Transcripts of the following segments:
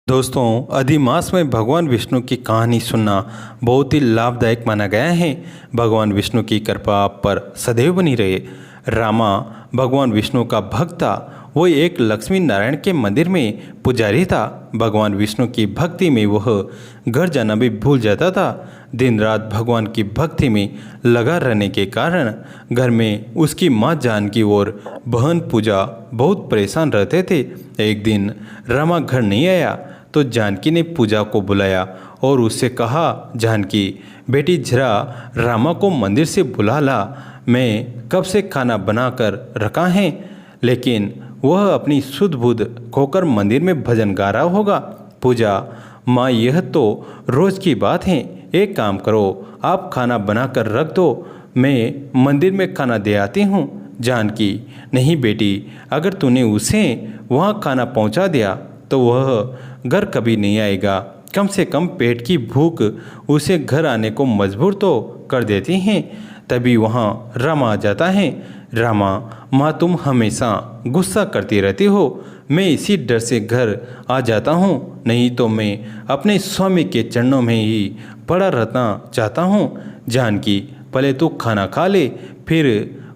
दोस्तों, अधिमास में भगवान विष्णु की कहानी सुनना बहुत ही लाभदायक माना गया है। भगवान विष्णु की कृपा आप पर सदैव बनी रहे। रामा भगवान विष्णु का भक्त था। वो एक लक्ष्मी नारायण के मंदिर में पुजारी था। भगवान विष्णु की भक्ति में वह घर जाना भी भूल जाता था। दिन रात भगवान की भक्ति में लगा रहने के कारण घर में उसकी माँ जानकी और बहन पूजा बहुत परेशान रहते थे। एक दिन रामा घर नहीं आया तो जानकी ने पूजा को बुलाया और उससे कहा, जानकी बेटी जरा रामा को मंदिर से बुला ला। मैं कब से खाना बनाकर रखा है, लेकिन वह अपनी सुध बुध खोकर मंदिर में भजन गा रहा होगा। पूजा माँ, यह तो रोज़ की बात है। एक काम करो, आप खाना बनाकर रख दो, मैं मंदिर में खाना दे आती हूँ। जानकी, नहीं बेटी, अगर तूने उसे वहाँ खाना पहुँचा दिया तो वह घर कभी नहीं आएगा। कम से कम पेट की भूख उसे घर आने को मजबूर तो कर देती हैं। तभी वहाँ रामा आ जाता है। रामा, माँ तुम हमेशा गुस्सा करती रहती हो। मैं इसी डर से घर आ जाता हूँ, नहीं तो मैं अपने स्वामी के चरणों में ही पड़ा रहना चाहता हूँ। जानकी, पहले तो खाना खा ले, फिर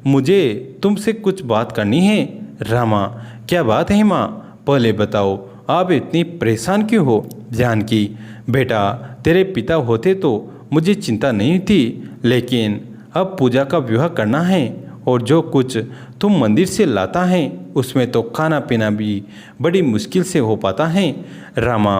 मुझे तुमसे कुछ बात करनी है। रामा, क्या बात है माँ, पहले बताओ, आप इतनी परेशान क्यों हो? जानकी, बेटा तेरे पिता होते तो मुझे चिंता नहीं थी, लेकिन अब पूजा का विवाह करना है और जो कुछ तुम मंदिर से लाता है उसमें तो खाना पीना भी बड़ी मुश्किल से हो पाता है। रामा,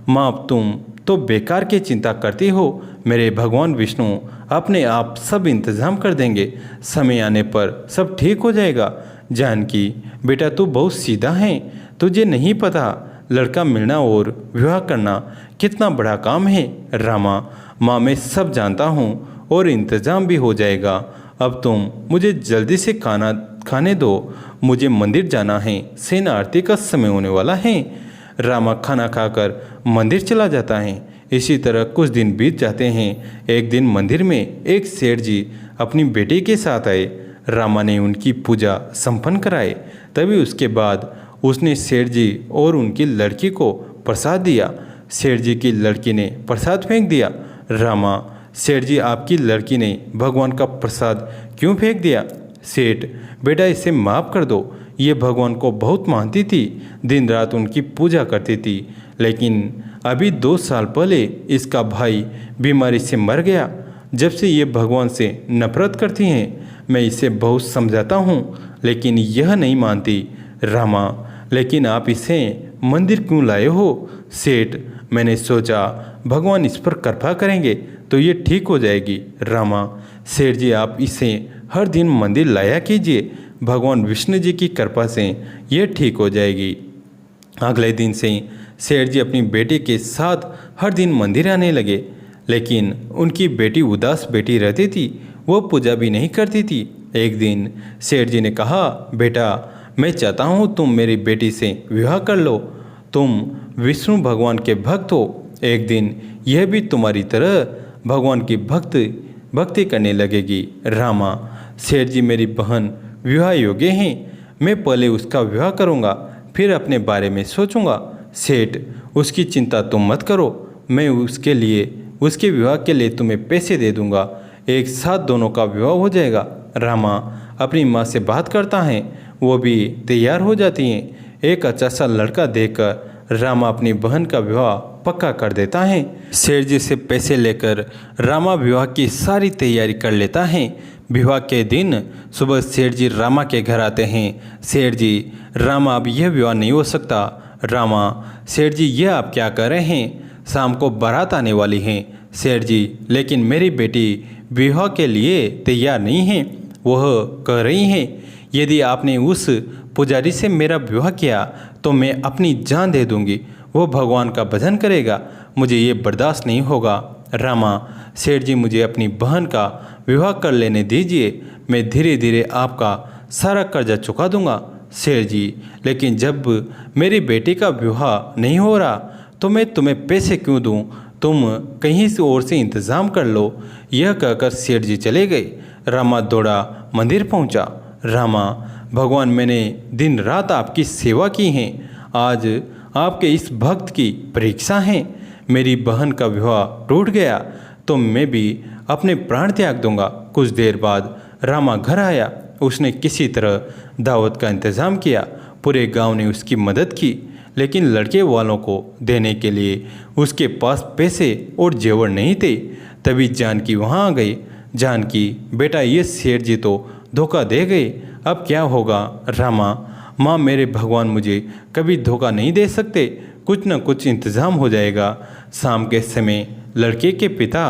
माँ तुम तो बेकार की चिंता करती हो। मेरे भगवान विष्णु अपने आप सब इंतज़ाम कर देंगे। समय आने पर सब ठीक हो जाएगा। जानकी, बेटा तू बहुत सीधा है, तुझे नहीं पता लड़का मिलना और विवाह करना कितना बड़ा काम है। रामा, माँ मैं सब जानता हूँ और इंतज़ाम भी हो जाएगा। अब तुम मुझे जल्दी से खाना खाने दो, मुझे मंदिर जाना है, सेना आरती का समय होने वाला है। रामा खाना खाकर मंदिर चला जाता है। इसी तरह कुछ दिन बीत जाते हैं। एक दिन मंदिर में एक सेठ जी अपनी बेटी के साथ आए। रामा ने उनकी पूजा संपन्न कराई। तभी उसके बाद उसने सेठ जी और उनकी लड़की को प्रसाद दिया। सेठ जी की लड़की ने प्रसाद फेंक दिया। रामा, सेठ जी आपकी लड़की ने भगवान का प्रसाद क्यों फेंक दिया? सेठ, बेटा इसे माफ़ कर दो, ये भगवान को बहुत मानती थी, दिन रात उनकी पूजा करती थी, लेकिन अभी 2 साल पहले इसका भाई बीमारी से मर गया। जब से ये भगवान से नफरत करती हैं। मैं इसे बहुत समझाता हूँ, लेकिन यह नहीं मानती। रामा, लेकिन आप इसे मंदिर क्यों लाए हो? सेठ, मैंने सोचा भगवान इस पर कृपा करेंगे तो ये ठीक हो जाएगी। रामा, सेठ जी आप इसे हर दिन मंदिर लाया कीजिए, भगवान विष्णु जी की कृपा से ये ठीक हो जाएगी। अगले दिन से सेठ जी अपनी बेटी के साथ हर दिन मंदिर आने लगे, लेकिन उनकी बेटी उदास बेटी रहती थी, वो पूजा भी नहीं करती थी। एक दिन सेठ जी ने कहा, बेटा मैं चाहता हूँ तुम मेरी बेटी से विवाह कर लो, तुम विष्णु भगवान के भक्त हो। एक दिन यह भी तुम्हारी तरह भगवान की भक्ति करने लगेगी। रामा, सेठ जी मेरी बहन विवाह योग्य हैं, मैं पहले उसका विवाह करूँगा, फिर अपने बारे में सोचूंगा। सेठ, उसकी चिंता तुम मत करो, मैं उसके विवाह के लिए तुम्हें पैसे दे दूँगा, एक साथ दोनों का विवाह हो जाएगा। रामा अपनी माँ से बात करता है, वो भी तैयार हो जाती हैं। एक अच्छा सा लड़का देखकर रामा अपनी बहन का विवाह पक्का कर देता है। सेठ जी से पैसे लेकर रामा विवाह की सारी तैयारी कर लेता है। विवाह के दिन सुबह सेठ जी रामा के घर आते हैं। सेठ जी, रामा अब यह विवाह नहीं हो सकता। रामा, सेठ जी ये आप क्या कर रहे हैं? शाम को बारात आने वाली है। सेठ जी, लेकिन मेरी बेटी विवाह के लिए तैयार नहीं है, वह कह रही हैं यदि आपने उस पुजारी से मेरा विवाह किया तो मैं अपनी जान दे दूंगी, वो भगवान का भजन करेगा, मुझे ये बर्दाश्त नहीं होगा। रामा, सेठ जी मुझे अपनी बहन का विवाह कर लेने दीजिए, मैं धीरे धीरे आपका सारा कर्जा चुका दूंगा। सेठ जी, लेकिन जब मेरी बेटी का विवाह नहीं हो रहा तो मैं तुम्हें पैसे क्यों दूं, तुम कहीं से और से इंतज़ाम कर लो। यह कहकर सेठ जी चले गए। रामा दौड़ा मंदिर पहुंचा। रामा, भगवान मैंने दिन रात आपकी सेवा की है, आज आपके इस भक्त की परीक्षा है। मेरी बहन का विवाह टूट गया तो मैं भी अपने प्राण त्याग दूंगा। कुछ देर बाद रामा घर आया। उसने किसी तरह दावत का इंतज़ाम किया। पूरे गांव ने उसकी मदद की, लेकिन लड़के वालों को देने के लिए उसके पास पैसे और जेवर नहीं थे। तभी जानकी वहाँ आ गई। जानकी, बेटा ये सेठ जी तो धोखा दे गए, अब क्या होगा? रामा, माँ मेरे भगवान मुझे कभी धोखा नहीं दे सकते, कुछ न कुछ इंतज़ाम हो जाएगा। शाम के समय लड़के के पिता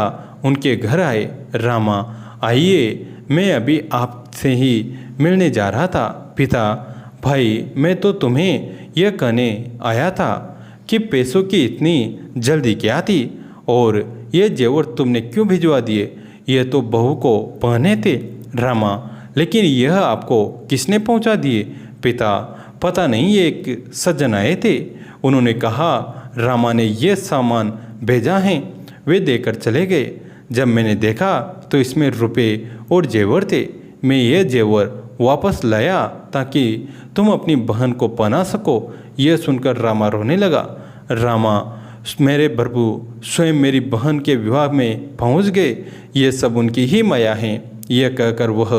उनके घर आए। रामा, आइए, मैं अभी आपसे ही मिलने जा रहा था। पिता, भाई मैं तो तुम्हें यह कहने आया था कि पैसों की इतनी जल्दी क्या थी, और ये जेवर तुमने क्यों भिजवा दिए? यह तो बहू को पहने थे। रामा, लेकिन यह आपको किसने पहुंचा दिए? पिता, पता नहीं, ये एक सज्जन आए थे, उन्होंने कहा रामा ने यह सामान भेजा है, वे देकर चले गए। जब मैंने देखा तो इसमें रुपए और जेवर थे। मैं ये जेवर वापस लाया ताकि तुम अपनी बहन को पहना सको। यह सुनकर रामा रोने लगा। रामा, मेरे प्रभु स्वयं मेरी बहन के विवाह में पहुंच गए, ये सब उनकी ही माया है। यह कहकर वह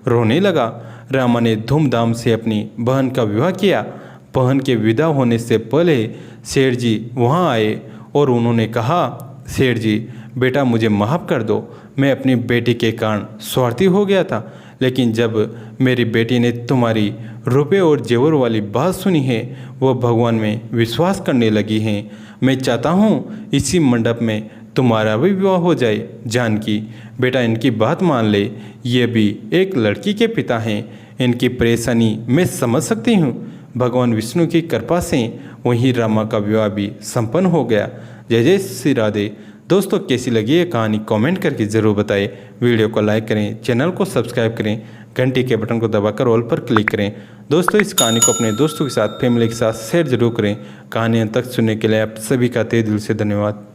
रोने लगा। रामा ने धूमधाम से अपनी बहन का विवाह किया। बहन के विदा होने से पहले सेठ जी वहाँ आए और उन्होंने कहा, सेठ जी बेटा मुझे माफ़ कर दो, मैं अपनी बेटी के कारण स्वार्थी हो गया था, लेकिन जब मेरी बेटी ने तुम्हारी रुपए और जेवर वाली बात सुनी है, वह भगवान में विश्वास करने लगी हैं। मैं चाहता हूँ इसी मंडप में तुम्हारा भी विवाह हो जाए। जानकी, बेटा इनकी बात मान ले, ये भी एक लड़की के पिता हैं, इनकी परेशानी मैं समझ सकती हूँ। भगवान विष्णु की कृपा से वहीं रामा का विवाह भी संपन्न हो गया। जय जय श्री राधे। दोस्तों, कैसी लगी ये कहानी कमेंट करके ज़रूर बताएं। वीडियो को लाइक करें, चैनल को सब्सक्राइब करें, घंटी के बटन को दबाकर ऑल पर क्लिक करें। दोस्तों, इस कहानी को अपने दोस्तों के साथ, फैमिली के साथ शेयर जरूर करें। कहानी अंत तक सुनने के लिए आप सभी का तहे दिल से धन्यवाद।